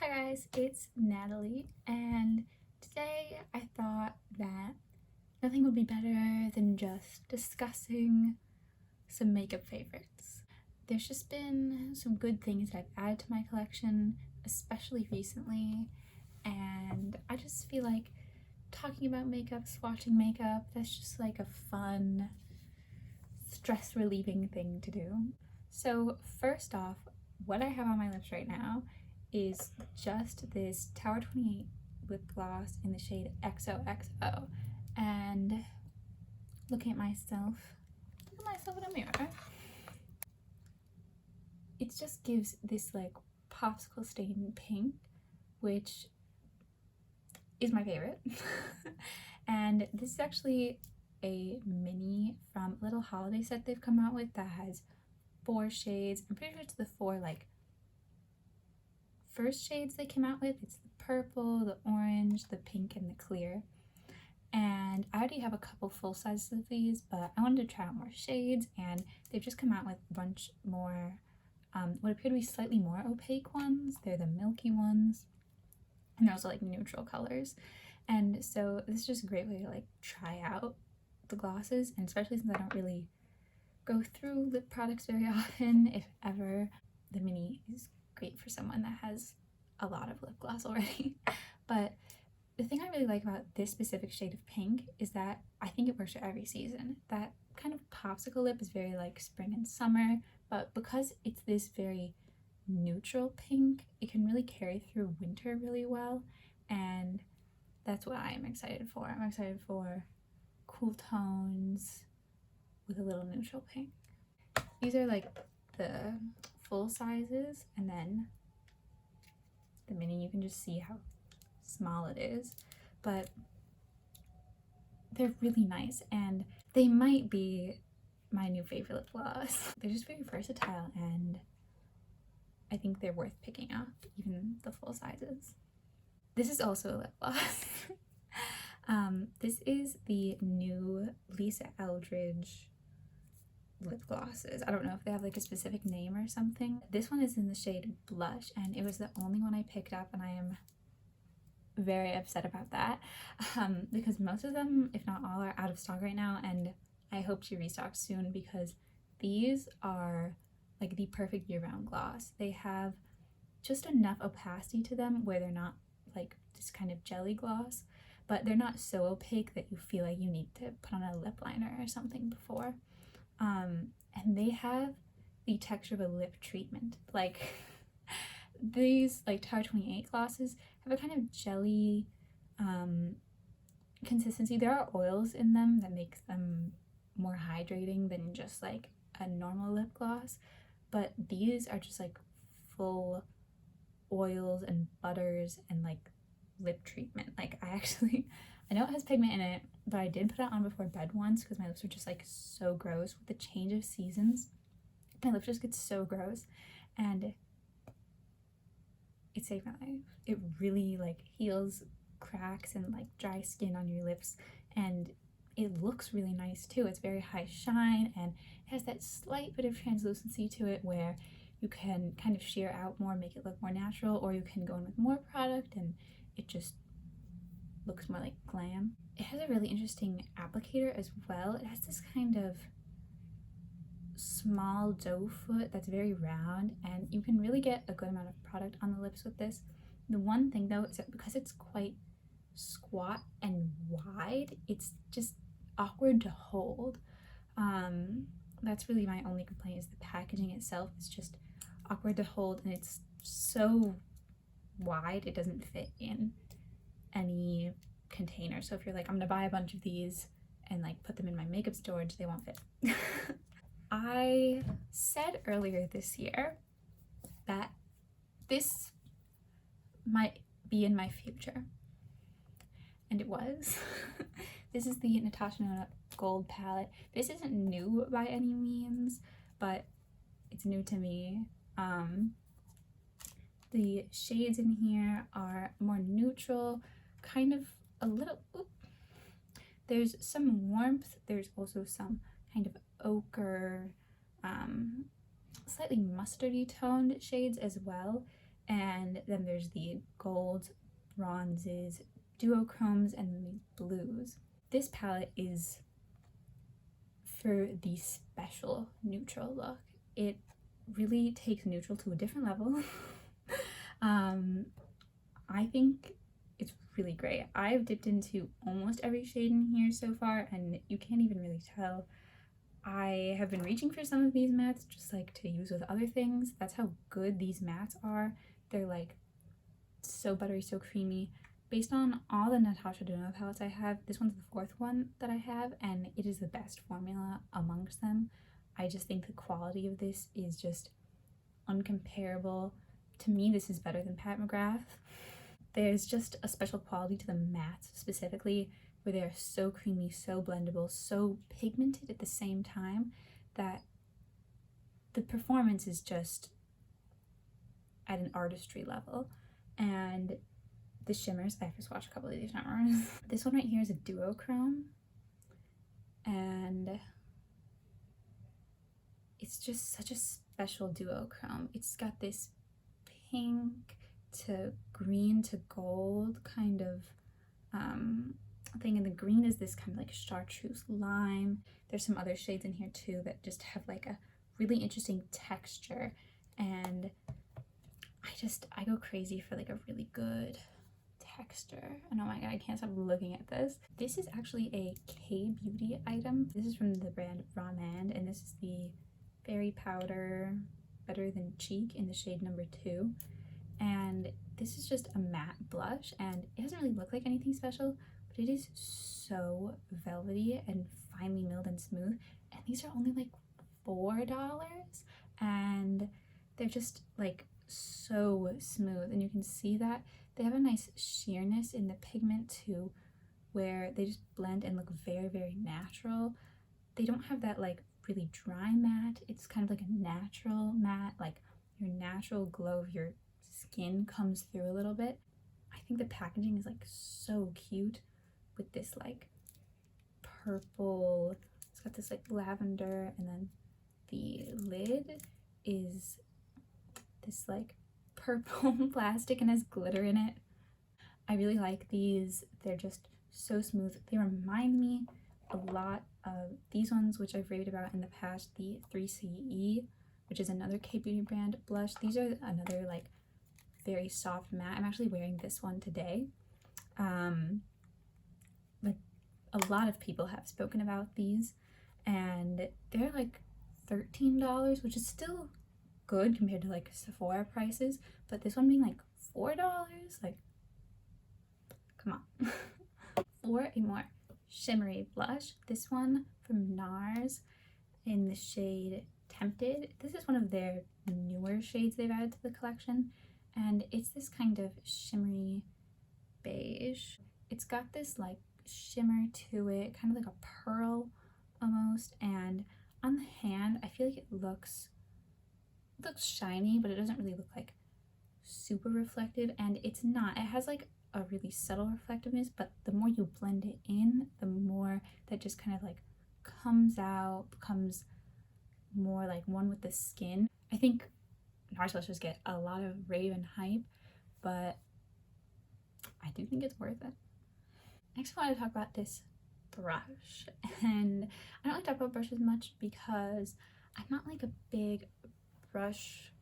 Hi guys, it's Natalie, and today I thought that nothing would be better than just discussing some makeup favorites. There's just been some good things that I've added to my collection, especially recently, and I just feel like talking about makeup, swatching makeup, that's just like a fun, stress relieving thing to do. So first off, what I have on my lips right now is just this Tower 28 lip gloss in the shade XOXO. And looking at myself in a mirror, it just gives this like popsicle stain pink, which is my favorite. And this is actually a mini from a little holiday set they've come out with that has 4 shades. I'm pretty sure it's the 4 like first shades they came out with. It's the purple, the orange, the pink, and the clear. And I already have a couple full sizes of these, but I wanted to try out more shades, and they've just come out with a bunch more what appear to be slightly more opaque ones. They're the milky ones, and they're also like neutral colors. And so this is just a great way to like try out the glosses, and especially since I don't really go through lip products very often, if ever, the mini is great for someone that has a lot of lip gloss already. But the thing I really like about this specific shade of pink is that I think it works for every season. That kind of popsicle lip is very like spring and summer, but because it's this very neutral pink, it can really carry through winter really well, and that's what I am excited for. I'm excited for cool tones with a little neutral pink. These are like the full sizes, and then the mini, you can just see how small it is, but they're really nice, and they might be my new favorite lip gloss. They're just very versatile, and I think they're worth picking up, even the full sizes. This is also a lip gloss. This is the new Lisa Eldridge lip glosses. I don't know if they have like a specific name or something. This one is in the shade Blush, and it was the only one I picked up, and I am very upset about that because most of them, if not all, are out of stock right now, and I hope to restock soon because these are like the perfect year-round gloss. They have just enough opacity to them where they're not like this kind of jelly gloss, but they're not so opaque that you feel like you need to put on a lip liner or something before. And they have the texture of a lip treatment. Like these like Tower 28 glosses have a kind of jelly consistency. There are oils in them that makes them more hydrating than just like a normal lip gloss, but these are just like full oils and butters and like lip treatment. Like I know it has pigment in it, but I did put it on before bed once because my lips were just like so gross. With the change of seasons, my lips just get so gross, and it saved my life. It really like heals cracks and like dry skin on your lips, and it looks really nice too. It's very high shine, and it has that slight bit of translucency to it where you can kind of sheer out more, make it look more natural, or you can go in with more product and it just looks more like glam. It has a really interesting applicator as well. It has this kind of small doe foot that's very round, and you can really get a good amount of product on the lips with this. The one thing though is that because it's quite squat and wide, it's just awkward to hold. That's really my only complaint, is the packaging itself is just awkward to hold, and it's so wide it doesn't fit in any container. So if you're like, I'm gonna buy a bunch of these and like put them in my makeup storage, they won't fit. I said earlier this year that this might be in my future, and it was. This is the Natasha Denona Gold palette. This isn't new by any means, but it's new to me. The shades in here are more neutral, kind of a little, there's some warmth, there's also some kind of ochre, slightly mustardy toned shades as well, And then there's the golds, bronzes, duochromes, and then these blues. This palette is for the special neutral look. It really takes neutral to a different level. I think it's really great. I've dipped into almost every shade in here so far, and you can't even really tell. I have been reaching for some of these mattes just like to use with other things. That's how good these mattes are. They're like so buttery, so creamy. Based on all the Natasha Denona palettes I have, this one's the fourth one that I have, and it is the best formula amongst them. I just think the quality of this is just uncomparable. To me, this is better than Pat McGrath. There's just a special quality to the mattes specifically, where they're so creamy, so blendable, so pigmented at the same time, that the performance is just at an artistry level. And the shimmers, I have to swatch a couple of these shimmers. This one right here is a duochrome, and it's just such a special duochrome. It's got this pink to green to gold kind of thing, and the green is this kind of like chartreuse lime. There's some other shades in here too that just have like a really interesting texture, and I go crazy for like a really good texture. And oh my god, I can't stop looking at this. This is actually a K-beauty item. This is from the brand Ramand, and this is the Fairy Powder Better Than Cheek in the shade number 2. And this is just a matte blush, and it doesn't really look like anything special, but it is so velvety and finely milled and smooth. And these are only like $4, and they're just like so smooth, and you can see that they have a nice sheerness in the pigment too, where they just blend and look very, very natural. They don't have that like really dry matte. It's kind of like a natural matte, like your natural glow of your skin comes through a little bit. I think the packaging is like so cute with this like purple, it's got this like lavender, and then the lid is this like purple plastic and has glitter in it. I really like these. They're just so smooth. They remind me a lot of these ones, which I've raved about in the past, the 3CE, which is another K-beauty brand blush. These are another like very soft matte. I'm actually wearing this one today. Like a lot of people have spoken about these, and they're like $13, which is still good compared to like Sephora prices, but this one being like $4, like come on. For a more shimmery blush, this one from NARS in the shade Tempted. This is one of their newer shades they've added to the collection, and it's this kind of shimmery beige. It's got this like shimmer to it, kind of like a pearl almost, and on the hand I feel like it looks shiny, but it doesn't really look like super reflective, and it's not. It has like a really subtle reflectiveness, but the more you blend it in, the more that just kind of like comes out, becomes more like one with the skin. I think NARS blushes get a lot of rave and hype, but I do think it's worth it. Next I want to talk about this brush, and I don't like to talk about brushes much because I'm not like a big brush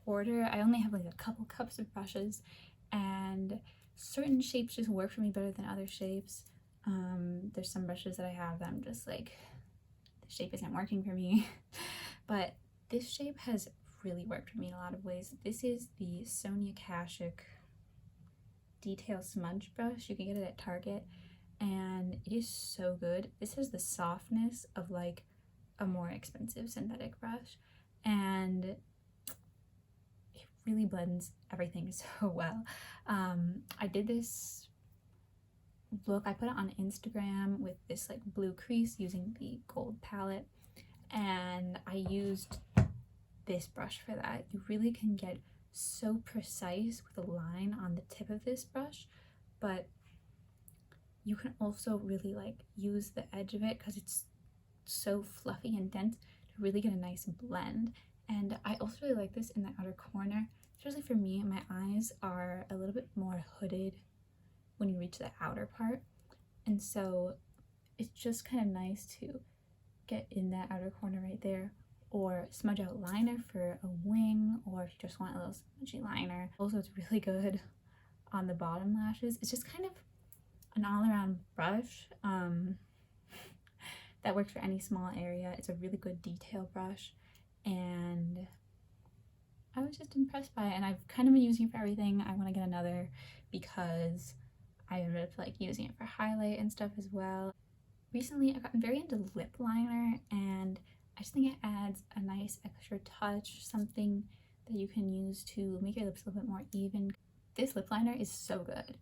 hoarder. I only have like a couple cups of brushes, and certain shapes just work for me better than other shapes. There's some brushes that I have that I'm just like, the shape isn't working for me. But this shape has really worked for me in a lot of ways. This is the Sonia Kashuk Detail Smudge Brush. You can get it at Target, and it is so good. This has the softness of like a more expensive synthetic brush, and it really blends everything so well. I did this look, I put it on Instagram with this like blue crease using the gold palette, and I used this brush for that. You really can get so precise with a line on the tip of this brush, but you can also really like use the edge of it because it's so fluffy and dense to really get a nice blend. And I also really like this in the outer corner especially for me, my eyes are a little bit more hooded when you reach the outer part, and so it's just kind of nice to get in that outer corner right there, or smudge out liner for a wing, or if you just want a little smudgy liner. Also, it's really good on the bottom lashes. It's just kind of an all-around brush that works for any small area. It's a really good detail brush, and I was just impressed by it, and I've kind of been using it for everything. I want to get another because I ended up like using it for highlight and stuff as well. Recently I've gotten very into lip liner, and I just think it adds a nice extra touch, something that you can use to make your lips a little bit more even. This lip liner is so good.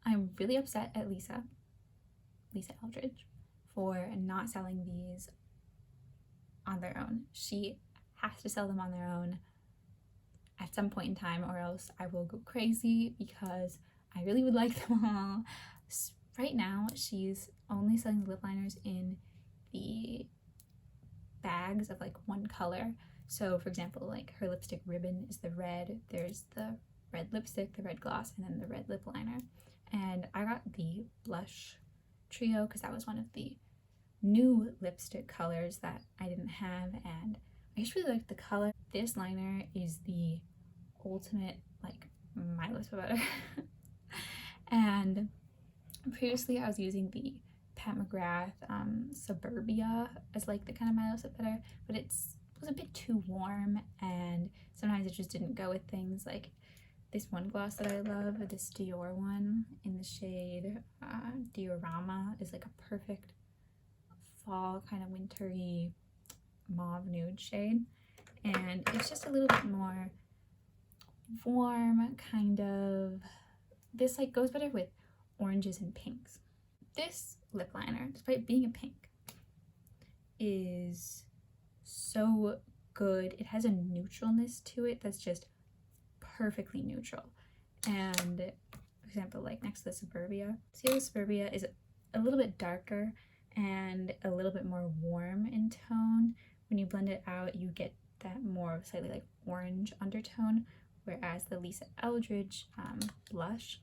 I'm really upset at Lisa Eldridge for not selling these on their own. She has to sell them on their own at some point in time, or else I will go crazy because I really would like them all. Right now she's only selling the lip liners in the bags of like one color. So for example, like her lipstick ribbon is the red, there's the red lipstick, the red gloss, and then the red lip liner. And I got the blush trio because that was one of the new lipstick colors that I didn't have, and I just really like the color. This liner is the ultimate, like, my lips are better. And previously I was using the Pat McGrath Suburbia as like the kind of my lips are better, but it was a bit too warm, and sometimes it just didn't go with things. Like this one gloss that I love, this Dior one in the shade Diorama, is like a perfect fall kind of wintry mauve nude shade, and it's just a little bit more warm, kind of. This like goes better with oranges and pinks. This lip liner, despite being a pink, is so good. It has a neutralness to it that's just perfectly neutral. And for example, like next to the Suburbia, see how the Suburbia is a little bit darker and a little bit more warm in tone. When you blend it out, you get that more slightly like orange undertone, whereas the Lisa Eldridge blush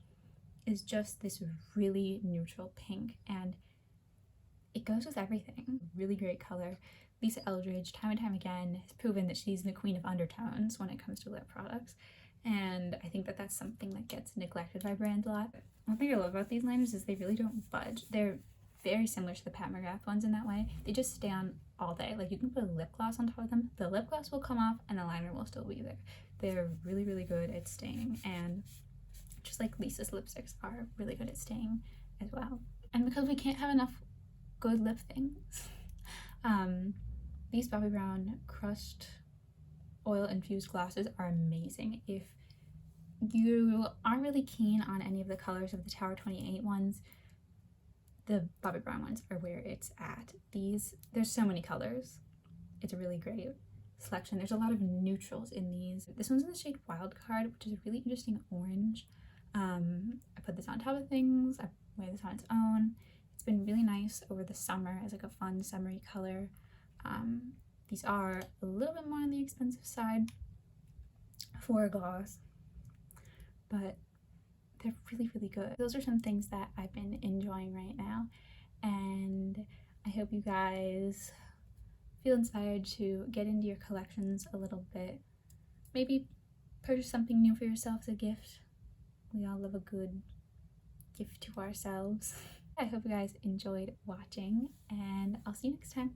is just this really neutral pink, and it goes with everything. Really great color. Lisa Eldridge, time and time again, has proven that she's the queen of undertones when it comes to lip products, and I think that that's something that gets neglected by brands a lot. One thing I love about these liners is they really don't budge. They're very similar to the Pat McGrath ones in that way. They just stay on all day. Like you can put a lip gloss on top of them, the lip gloss will come off and the liner will still be there. They're really, really good at staying, and just like Lisa's lipsticks are really good at staying as well. And because we can't have enough good lip things, these Bobbi Brown crushed oil infused glosses are amazing. If you aren't really keen on any of the colors of the Tower 28 ones, the Bobbi Brown ones are where it's at. There's so many colors. It's a really great selection. There's a lot of neutrals in these. This one's in the shade Wild Card, which is a really interesting orange. I put this on top of things. I wear this on its own. It's been really nice over the summer as like a fun summery color. These are a little bit more on the expensive side for a gloss, but they're really, really good. Those are some things that I've been enjoying right now, and I hope you guys feel inspired to get into your collections a little bit. Maybe purchase something new for yourself as a gift. We all love a good gift to ourselves. I hope you guys enjoyed watching, and I'll see you next time.